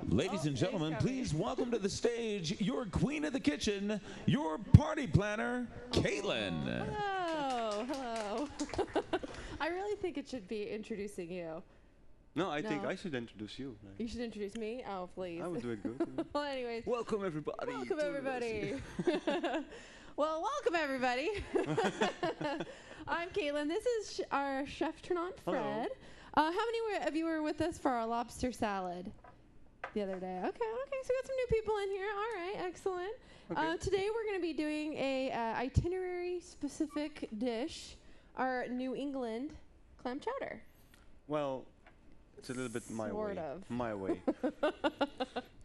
Ladies and he's gentlemen, coming. please welcome to the stage your queen of the kitchen, your party planner, Caitlin. Hello. I really think it should be introducing you. No, I think No. I should introduce you. You should introduce me? Oh, please. I would do it good. Well, anyways. Welcome everybody. Welcome, to everybody. Well, welcome, everybody. I'm Caitlin. This is our chef Ternant, Hello. Fred. How many of you were with us for our lobster salad the other day? Okay, so we got some new people in here. All right, excellent. Okay. Today we're going to be doing a itinerary-specific dish, our New England clam chowder. Well, it's a little bit my Sort way. of. My way.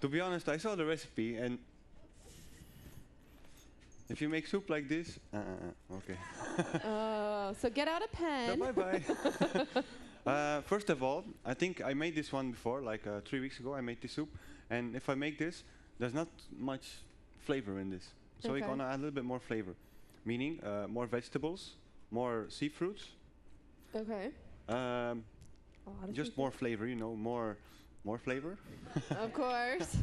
To be honest, I saw the recipe and if you make soup like this, okay. So get out a pen. So bye-bye. First of all, I think I made this one before, like 3 weeks ago I made this soup. And if I make this, there's not much flavor in this. So we're Okay. gonna add a little bit more flavor. Meaning more vegetables, more seafruits. Okay. Um, A lot of just people. more flavor, you know, more flavor. Of course.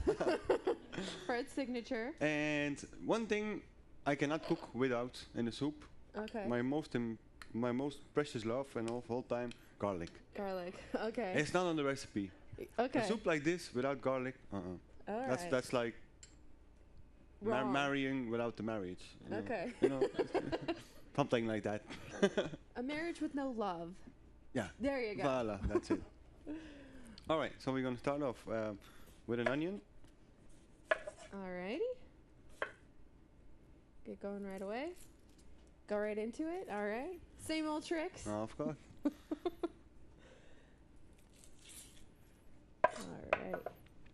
Fred's signature. And one thing I cannot cook without in the soup, Okay. my most precious love and of all time, garlic. Garlic. Okay. It's not on the recipe. Okay. A soup like this without garlic, All right. that's like Wrong. marrying without the marriage. You know. Okay. You know, something like that. A marriage with no love. Yeah. There you go. Voila, that's it. All right, so we're gonna start off with an onion. Alrighty. Get going right away. Go right into it. All right. Same old tricks. Of course. All right.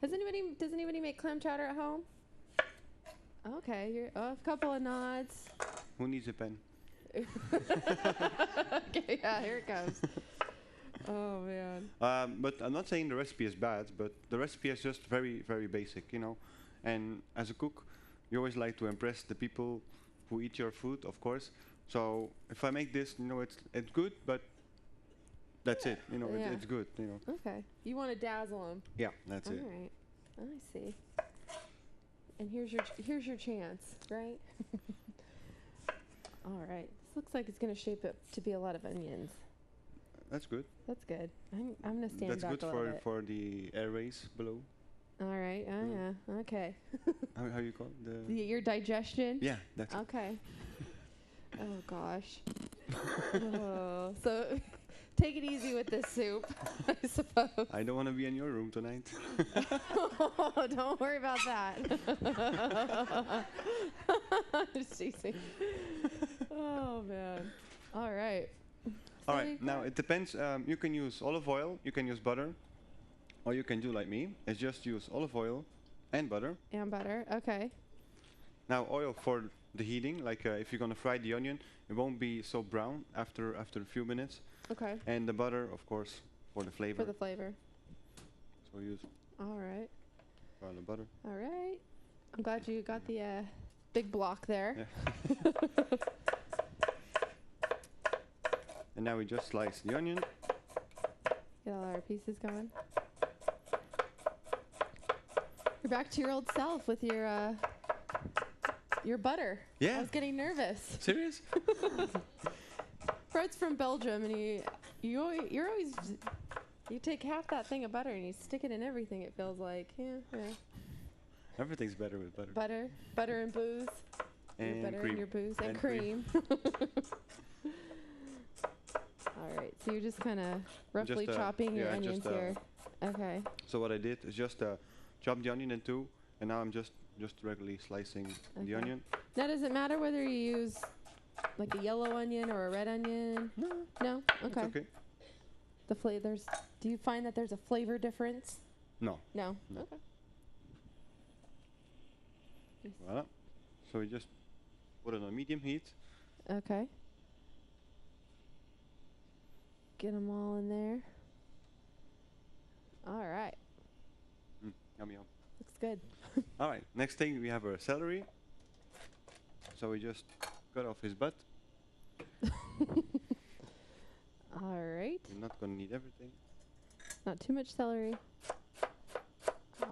Does anybody make clam chowder at home? Okay. A couple of nods. Who needs a pen? Okay. Yeah. Here it comes. Oh man. But I'm not saying the recipe is bad, but the recipe is just very, very basic, you know. And as a cook, you always like to impress the people who eat your food, of course. So if I make this, you know, it's good, but that's it. You know, Yeah. it's good. You know. Okay. You want to dazzle them. Yeah, that's All it. right. I see. And here's your chance, right? All right. This looks like it's going to shape up to be a lot of onions. That's good. That's good. I'm going to stand That's back good a little bit. for the airways below. All right. Oh, yeah. Okay. How you call it? Your digestion? Yeah, that's it. Okay. Oh, gosh. Oh, so take it easy with this soup, I suppose. I don't want to be in your room tonight. Oh, don't worry about that. Just teasing. Oh, man. All right. All right, now it depends. You can use olive oil, you can use butter, or you can do like me. It's just use olive oil and butter. And butter. Okay. Now oil for the heating, like if you're gonna fry the onion, it won't be so brown after a few minutes. Okay. And the butter, of course, for the flavor. For the flavor. So use All right. the butter. All right. I'm glad you got the big block there. Yeah. And now we just slice the onion. Get all our pieces going. You're back to your old self with your butter. Yeah. I was getting nervous. Serious? Fred's from Belgium, and you take half that thing of butter and you stick it in everything. It feels like Everything's better with butter. butter and booze. Your And butter cream. and your booze and And cream. All right, so you're just kind of roughly Just, chopping your yeah, onions just, here. Okay. So what I did is just chop the onion in two, and now I'm just regularly slicing the Okay. onion. Now, does it matter whether you use like a yellow onion or a red onion? No. No. It's Okay. okay. The flavors. Do you find that there's a flavor difference? No. No. No. Okay. Voilà. So we just put it on medium heat. Okay. Get them all in there. All right. Yum yum. Looks good. All right. Next thing we have our celery. So we just cut off his butt. All right. You're not gonna need everything. Not too much celery. Ah.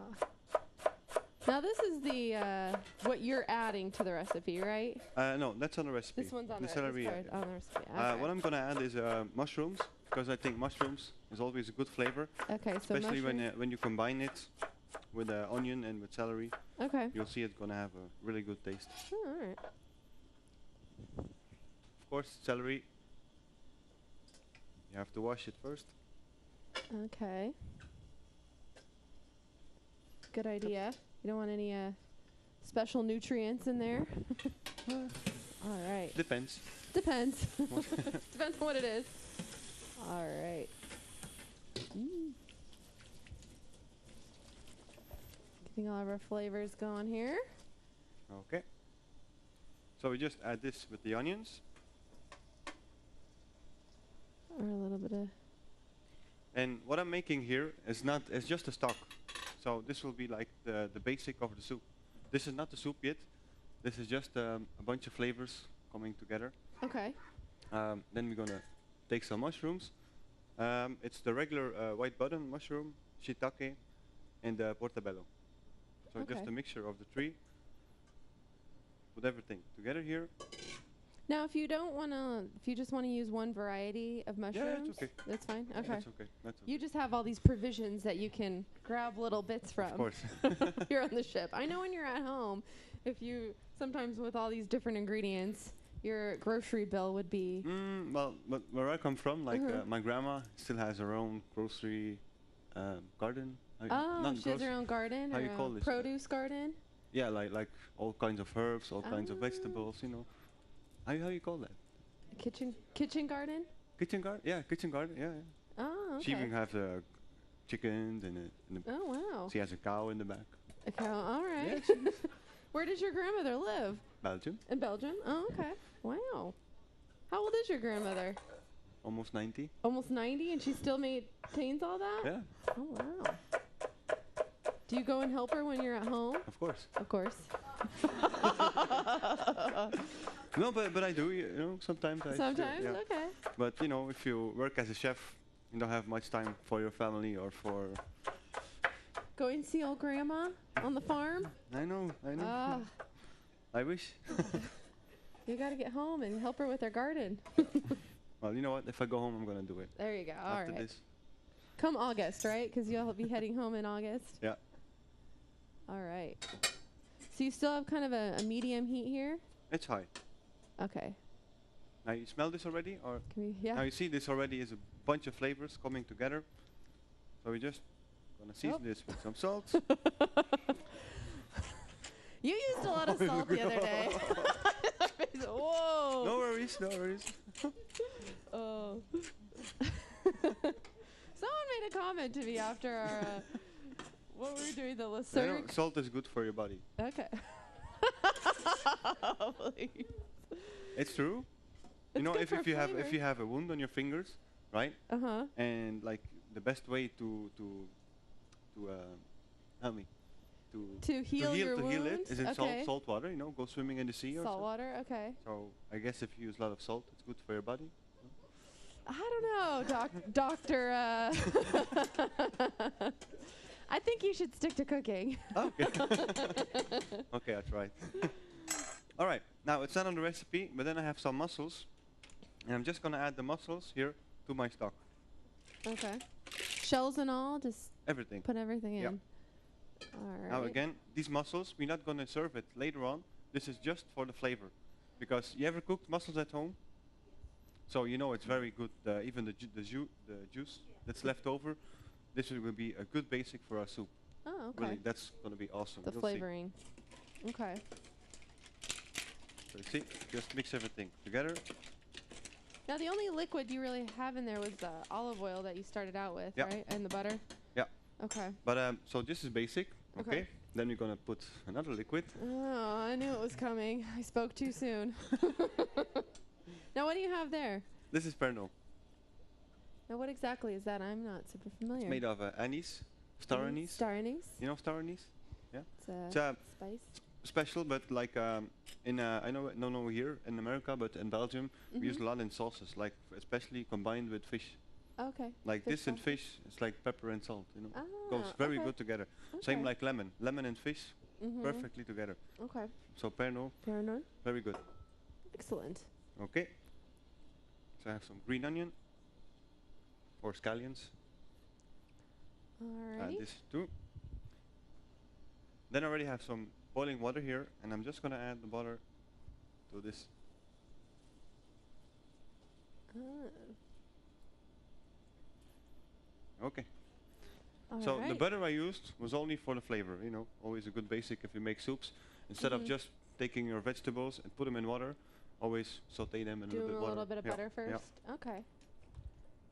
Now this is the what you're adding to the recipe, right? No, that's on the recipe. This one's on the the celery. on the recipe. Okay. What I'm gonna add is mushrooms, because I think mushrooms is always a good flavor, Okay, so especially mushrooms. when you combine it with onion and with celery. Okay. You'll see it's gonna have a really good taste. Oh, all right. Of course, celery. You have to wash it first. Okay. Good idea. You don't want any special nutrients in there. All right. Depends. Depends. Depends on what it is. All right. Getting all of our flavors going here. Okay. So we just add this with the onions. Or a little bit of. And what I'm making here is not, it's just a stock. So this will be like the basic of the soup. This is not the soup yet. This is just a bunch of flavors coming together. Okay. Then we're gonna take some mushrooms. It's the regular white button mushroom, shiitake, and portobello. So just Okay. a mixture of the three. Put everything together here. Now, if you don't want to, if you just want to use one variety of mushrooms, okay. that's fine. Okay. That's okay. That's okay. You just have all these provisions that you can grab little bits from. Of course. You're on the ship. I know when you're at home, if you sometimes with all these different ingredients, your grocery bill would be. Well, but where I come from, like Mhm. my grandma still has her own grocery garden. Oh, not she has her grocery- own garden how or you call a this? produce garden. Yeah, like all kinds of herbs, all kinds of Ah. vegetables. You know, how you call that? Kitchen garden. Kitchen garden? Yeah, kitchen garden. Yeah. Yeah. Oh, okay. She even has chickens and Oh wow. she has a cow in the back. Okay, all right. Where does your grandmother live? Belgium, In Belgium. Oh, okay. Wow. How old is your grandmother? almost 90. Almost 90, and she still maintains all that? Yeah, Oh, wow. Do you go and help her when you're at home? of course. Of course. No, but I do. You know, sometimes I. Sometimes? yeah. Okay. But you know, if you work as a chef, you don't have much time for your family or for. Going to see old grandma on the farm? I know. Ah, I wish. you got to get home and help her with her garden. Well, you know what? If I go home, I'm gonna do it. There you go. All After right. this. Come August, right? Because you'll be heading home in August. Yeah. All right. So you still have kind of a medium heat here? It's high. Okay. Now you smell this already, or Can we? now Yeah. you see this already is a bunch of flavors coming together. So we just gonna season Oh. this with some salt. You used a lot of salt the other day. Whoa. No worries, no worries. Oh. Someone made a comment to me after our what were we doing, the You know, Lyserg? salt is good for your body. Okay. Please. It's true. You It's know, good if for you have flavor. a wound on your fingers, right? Uh-huh. And like the best way to help me To heal your to heal wound? it is in Okay. salt water. You know, go swimming in the sea or Salt something. water, okay. So I guess if you use a lot of salt, it's good for your body. I don't know, doctor. I think you should stick to cooking. Okay. Okay, that's right. All right. Now it's not on the recipe, but then I have some mussels, and I'm just gonna add the mussels here to my stock. Okay. Shells and all, just Everything. put everything in. Yep. All right. Now again, these mussels, we're not gonna serve it later on. This is just for the flavor, because you ever cooked mussels at home? So you know it's very good. Even the juice that's left over, this will be a good basic for our soup. Oh, okay. Really, that's gonna be awesome. The You'll flavoring. Okay. See. So you see, just mix everything together. Now the only liquid you really have in there was the olive oil that you started out with, Yep. right? And the butter? Yeah. Okay. But so this is basic. Okay. Okay. Then we're gonna put another liquid. Oh, I knew it was coming. I spoke too soon. Now what do you have there? This is Pernod. Now what exactly is that? I'm not super familiar. It's made of anise, star anise. Star anise? You know star anise? It's a It's a spice. special, but like in I know no here in America, but in Belgium we use a lot in sauces, like especially combined with fish. Okay. Like Fish this and sauce. fish, it's like pepper and salt. You know, Ah, goes very okay. good together. Okay. Same like lemon and fish perfectly together. Okay. So Pernod, Fair enough. very good. Excellent. Okay. So I have some green onion or scallions. Add Alrighty. this too. Then I already have some boiling water here, and I'm just gonna add the butter to this. Okay. So the Alright. butter I used was only for the flavor, you know, always a good basic if you make soups. Instead of just taking your vegetables and put them in water, always saute them in a Do little bit a water. little bit of Yeah, butter yeah. first. Okay.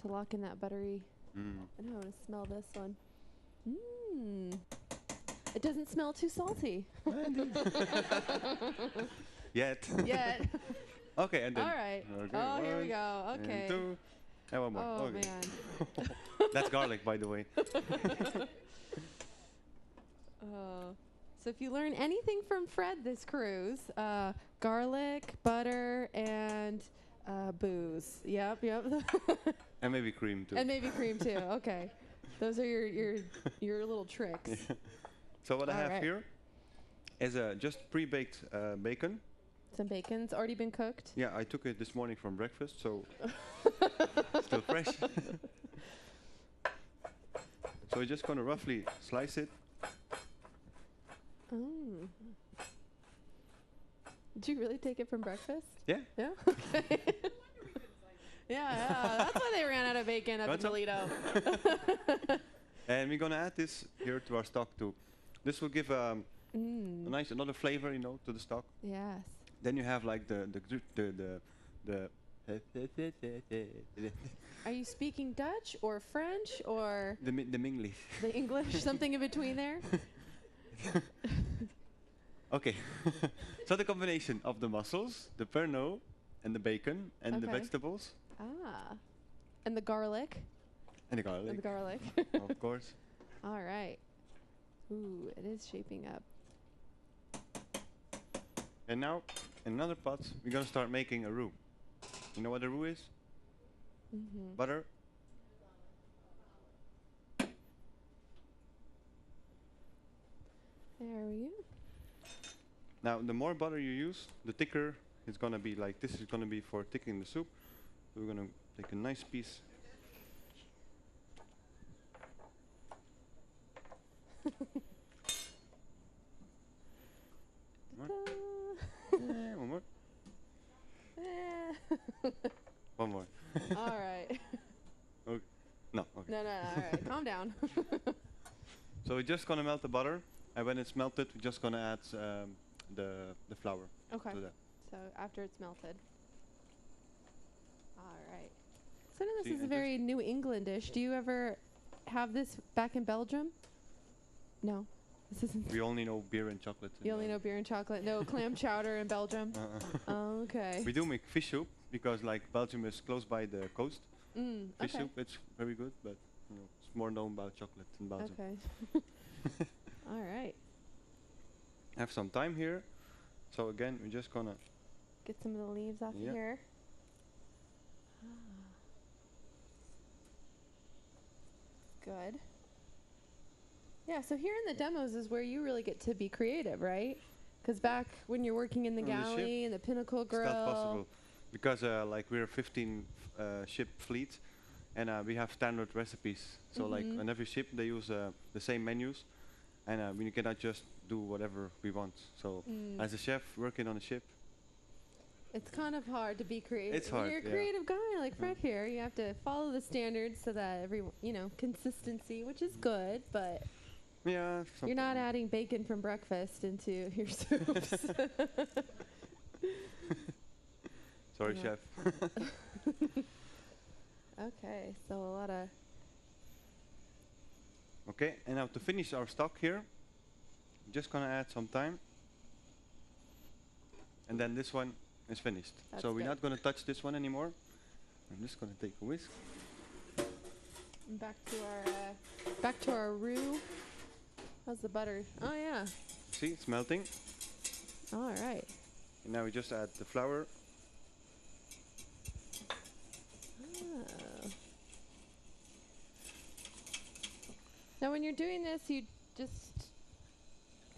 To lock in that buttery. Mm. I know how to smell this one. Mmm. It doesn't smell too salty. Yet. Yet. Okay, and then. All right. Okay, Oh, here we one, go. Okay. And two, and one more. Oh, okay. man. That's garlic, by the way. So if you learn anything from Fred this cruise, garlic, butter, and booze. Yep. And maybe cream too. And maybe cream too. Okay. Those are your little tricks. Yeah. So what I All have right. here is just pre-baked bacon. Some bacon's already been cooked. Yeah, I took it this morning from breakfast, so still fresh. So we're just gonna roughly slice it. Mm. Did you really take it from breakfast? Yeah. Yeah. Okay. yeah. That's why they ran out of bacon up in Want some? Toledo. And we're gonna add this here to our stock too. This will give a nice another flavor, you know, to the stock. Yes. Then you have like the Are you speaking Dutch or French or the Minglish. the English? Something in between there? Okay. So the combination of the mussels, the Pernod, and the bacon, and the Okay. vegetables, Ah. And the garlic. and the garlic, And the garlic. of course. All right. Ooh, it is shaping up. And now, in another pot, we're gonna start making a roux. You know what a roux is? Mm-hmm. Butter. There we go. Now, the more butter you use, the thicker it's gonna be. Like this is gonna be for thickening the soup. So we're gonna take a nice piece. One more. One more. All right. Okay. No. Okay. No. All right. Calm down. So we're just gonna melt the butter, and when it's melted, we're just gonna add the flour Okay. to that. So after it's melted. All right. So I know See, this is and very New Englandish. Do you ever have this back in Belgium? No. This isn't. We only know beer and chocolate. You only know beer and chocolate. No clam chowder in Belgium. Oh, okay. We do make fish soup because like Belgium is close by the coast. Fish Okay. soup, it's very good, but you know, it's more known about chocolate in Belgium. Okay. All right. Have some thyme here. So again, we're just gonna Get some of the leaves off Yeah. of here. Good. Yeah, so here in the demos is where you really get to be creative, right? Because back when you're working in the On the ship, galley and the Pinnacle it's Grill. not possible because like we're a 15 ship fleet, and we have standard recipes. So like on every ship they use the same menus, and we cannot just do whatever we want. So as a chef working on a ship, It's kind of hard to be creative. It's When hard, you're a yeah. creative guy like Fred here, you have to follow the standards so that consistency, which is good, but yeah, you're not adding bacon from breakfast into your soups. Sorry, Yeah. chef. Okay, so a lot of Okay, and now to finish our stock here, I'm just gonna add some thyme, and then this one is finished. That's So we're good. not gonna touch this one anymore. I'm just gonna take a whisk. back to our roux. How's the butter? Oh yeah. See, it's melting. All right. And now we just add the flour. Oh. Now, when you're doing this, you just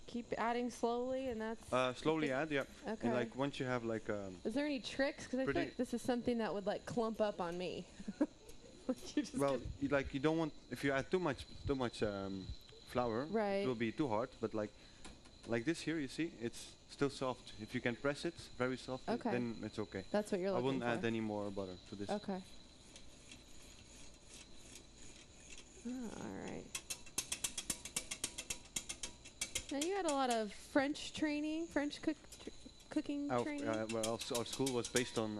keep adding slowly, and that's Slowly add, yeah. okay. And like once you have like Is there any tricks? Because I feel like this is something that would like clump up on me. You just well, you don't want, if you add too much flour, Right. it will be too hard. But like this here, you see, it's still soft. If you can press it very softly, Okay. then it's okay. That's what you're I looking wouldn't for. add any more butter to this. Okay. Oh, all right. Now you had a lot of French training, cooking training. Well, our school was based on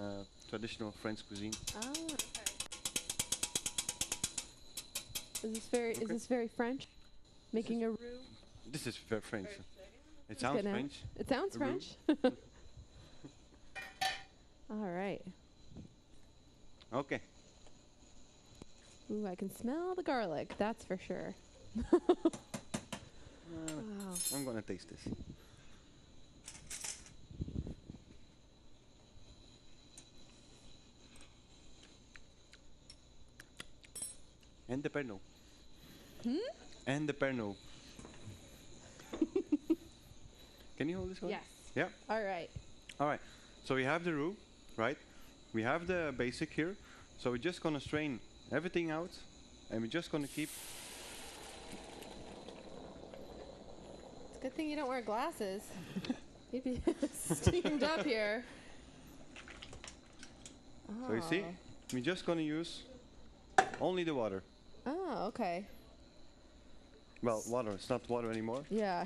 traditional French cuisine. Oh, okay. Is this very French? Making a roux? This is very French. It Just sounds getting out. French. It sounds A roux. French. All right. Okay. Ooh, I can smell the garlic. That's for sure. Wow. I'm gonna taste this. And the Pernod. And the Pernod. Can you hold this one? Yes. Yeah. All right. All right. So we have the roux, right? We have the basic here. So we're just gonna strain everything out, and we're just gonna keep. It's a good thing you don't wear glasses. You'd be steamed up here. So you see, we're just gonna use only the water. Oh, okay. Well, water. It's not water anymore. Yeah.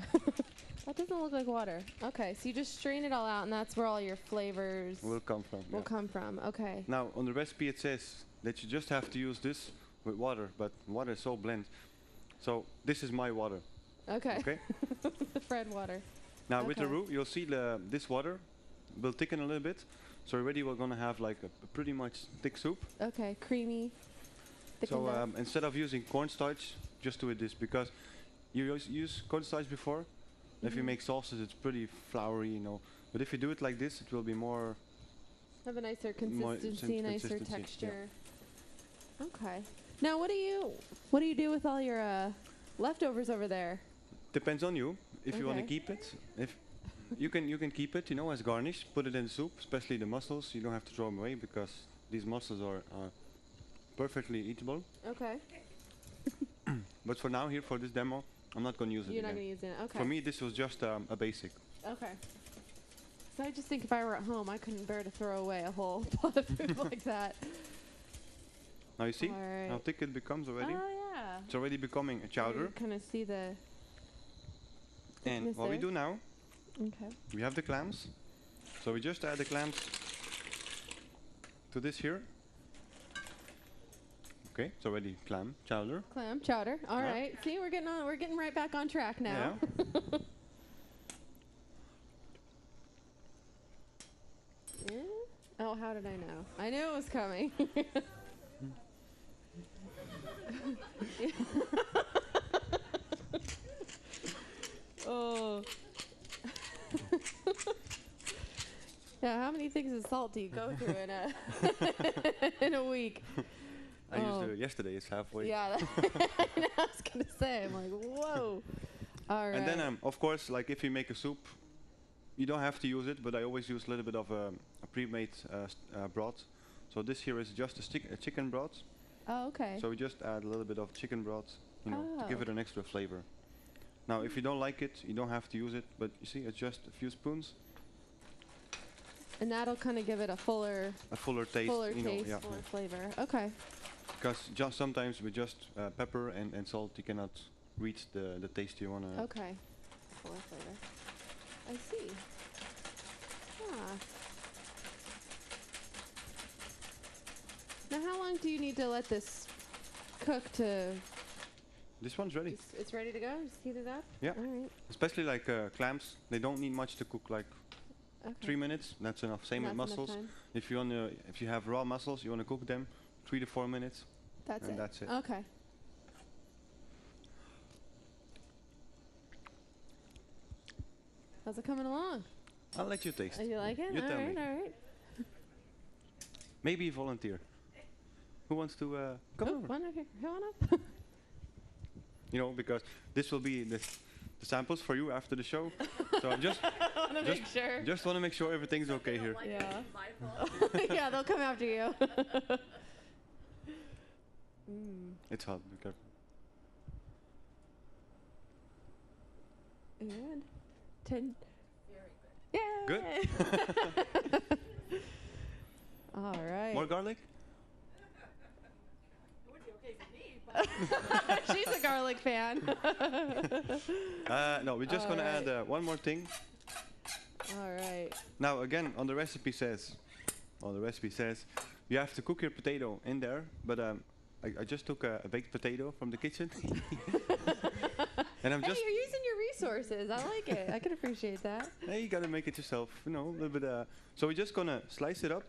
That doesn't look like water. Okay, so you just strain it all out, and that's where all your flavors Will come from. will yeah. come from. Okay. Now on the recipe it says that you just have to use this with water, but water is so bland. So this is my water. Okay. Okay. The Fred water. Now with the Okay. roux, you'll see this water will thicken a little bit. So already we're gonna have like a pretty much thick soup. Okay, creamy. thickened So up. instead of using cornstarch, just do it this because you use cornstarch before. If you Mhm. make sauces, it's pretty floury, you know. But if you do it like this, it will be more. Have a nicer more consistency, nicer consistency, yeah. texture. Okay. Now, what do you do with all your leftovers over there? Depends on you. If you want to Okay. keep it, if you can keep it, you know, as garnish. Put it in soup, especially the mussels. You don't have to throw them away because these mussels are perfectly eatable. Okay. But for now, here for this demo, I'm not going to use it You're not again. gonna use it. Okay. For me, this was just a basic. Okay. So I just think if I were at home, I couldn't bear to throw away a whole pot of food like that. Now you see All right. how thick it becomes already. Oh yeah. It's already becoming a chowder. Kind of see the. And thickness what we there. do now, Okay. we have the clams. So we just add the clams to this here. Okay, it's already clam chowder. Clam chowder. All Yeah. right. See, we're getting right back on track now. Yeah. Yeah. Oh, how did I know? I knew it was coming. Oh. Yeah, how many things of salt do you go through in a in a week? I used Oh. to yesterday. It's halfway. Yeah, I was gonna say. I'm like, whoa. All right. And then, of course, like if you make a soup, you don't have to use it, but I always use a little bit of a pre-made broth. So this here is just a chicken broth. Oh, okay. So we just add a little bit of chicken broth, you know, to give Oh. it an extra flavor. Now, if you don't like it, you don't have to use it, but you see, it's just a few spoons, And that'll kind of give it a fuller taste, you know, taste, yeah. fuller flavor. Okay. Because just sometimes with just pepper and salt, you cannot reach the taste you wanna. Okay. Fuller flavor. I see. Ah. Now, how long do you need to let this cook to? This one's ready. It's ready to go. Just heat it up. Yeah. All right. Especially like clams, they don't need much to cook. Like Okay. 3 minutes, that's enough. Same with That's enough mussels. time. If you have raw mussels, you wanna cook them 3 to 4 minutes. That's And it. that's it. Okay. How's it coming along? I'll let you taste. You like it? You All tell right. me. All right. Maybe volunteer. Who wants to come Oh, over? one over here. Come on up. You know, because this will be the samples for you after the show. So I'm just Want to make sure. just want to make sure everything's okay here. Yeah. Yeah, they'll come after you. It's hot. Be careful. And 10. Good. All right. More garlic? She's a garlic fan. No, we're just All gonna right. add one more thing. All right. Now again, on the recipe says, you have to cook your potato in there. But I just took a baked potato from the kitchen, and I'm Hey, just. you're using your resources. I like it. I can appreciate that. Hey, you gotta make it yourself, you know, a little bit. So we're just gonna slice it up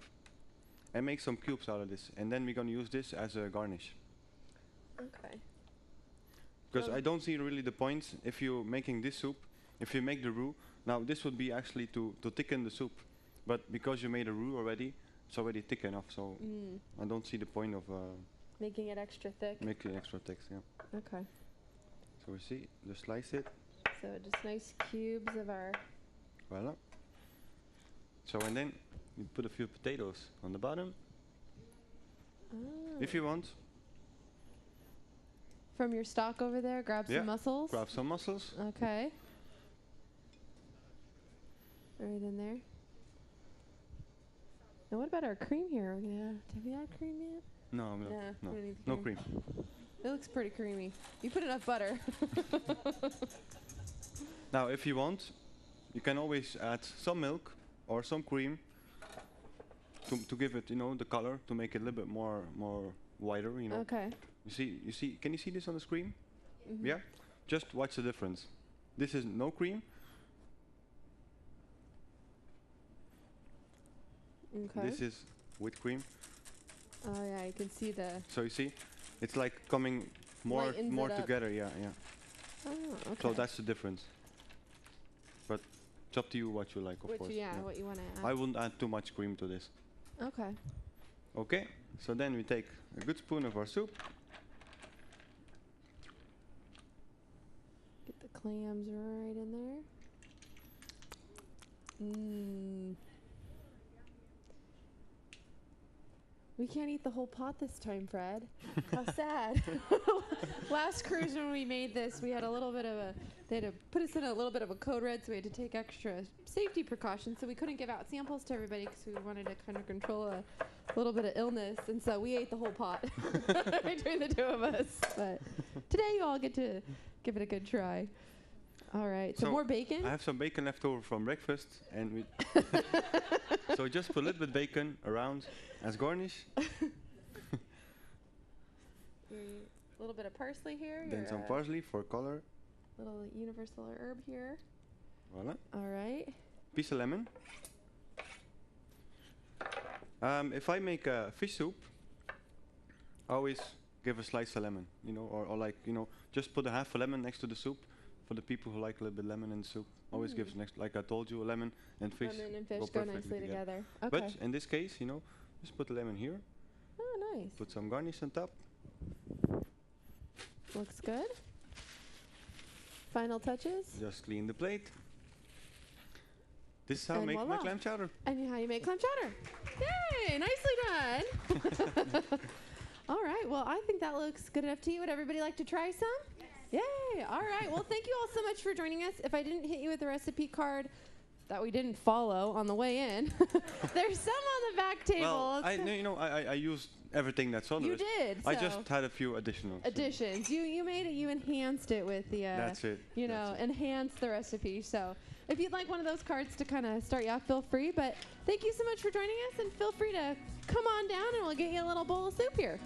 and make some cubes out of this, and then we're gonna use this as a garnish. Okay. Because So- I don't see really the point if you're making this soup, if you make the roux. Now this would be actually to thicken the soup, but because you made a roux already, it's already thick enough. So I don't see the point of Making it extra thick. making it extra thick. Yeah. Okay. So we see, just slice it. So just nice cubes of our. Voila. So and then you put a few potatoes on the bottom, Oh. if you want. From your stock over there, grab Yeah. some mussels. Grab some mussels. Okay. Right in there. Now what about our cream here? Are we gonna have we add cream yet? No, no, Nah, no, we don't need no cream. cream. It looks pretty creamy. You put enough butter. Now, if you want, you can always add some milk or some cream to give it, you know, the color, to make it a little bit more whiter, you know. Okay. You see, can you see this on the screen? Mhm. Yeah? Just watch the difference. This is no cream. Okay. This is with cream. Oh yeah, you can see the. So you see, it's like coming more Lightens it up. together. Yeah, yeah. Oh, okay. So that's the difference. But it's up to you what you like, of Which course. yeah, what you want to I add. wouldn't add too much cream to this. Okay. Okay, so then we take a good spoon of our soup. Get the clams right in there. Mmm. We can't eat the whole pot this time, Fred. How sad. Last cruise when we made this, we had a little bit of a, they had to put us in a little bit of a code red, so we had to take extra safety precautions. So we couldn't give out samples to everybody because we wanted to kind of control a little bit of illness. And so we ate the whole pot between the two of us. But today you all get to give it a good try. All right, so more bacon? I have some bacon left over from breakfast, and we so just put a little bit bacon around as garnish. A little bit of parsley here. Then your, some parsley for color. little universal herb here. Voila. All right. Piece of lemon. If I make a fish soup, I always give a slice of lemon, you know, or like, you know, just put a half a lemon next to the soup for the people who like a little bit lemon in the soup. Always gives next, like I told you, a lemon and fish. Lemon and fish go perfectly nicely together. Okay. But in this case, you know, just put the lemon here, Oh, nice. put some garnish on top. Looks good. Final touches. Just clean the plate. This is how I And make my voila. clam chowder. And how you make clam chowder. Yay! Nicely done. All right. Well, I think that looks good enough to you. Would everybody like to try some? Yes. Yay! All right. Well, thank you all so much for joining us. If I didn't hit you with a recipe card that we didn't follow on the way in, there's some on the back table. Well, I used everything that's on the You list. did. I so just had a few additional. additions. You made it. You enhanced it with the. That's it. You that's know, it. enhanced the recipe. So if you'd like one of those cards to kind of start you off, feel free. But thank you so much for joining us, and feel free to come on down, and we'll get you a little bowl of soup here.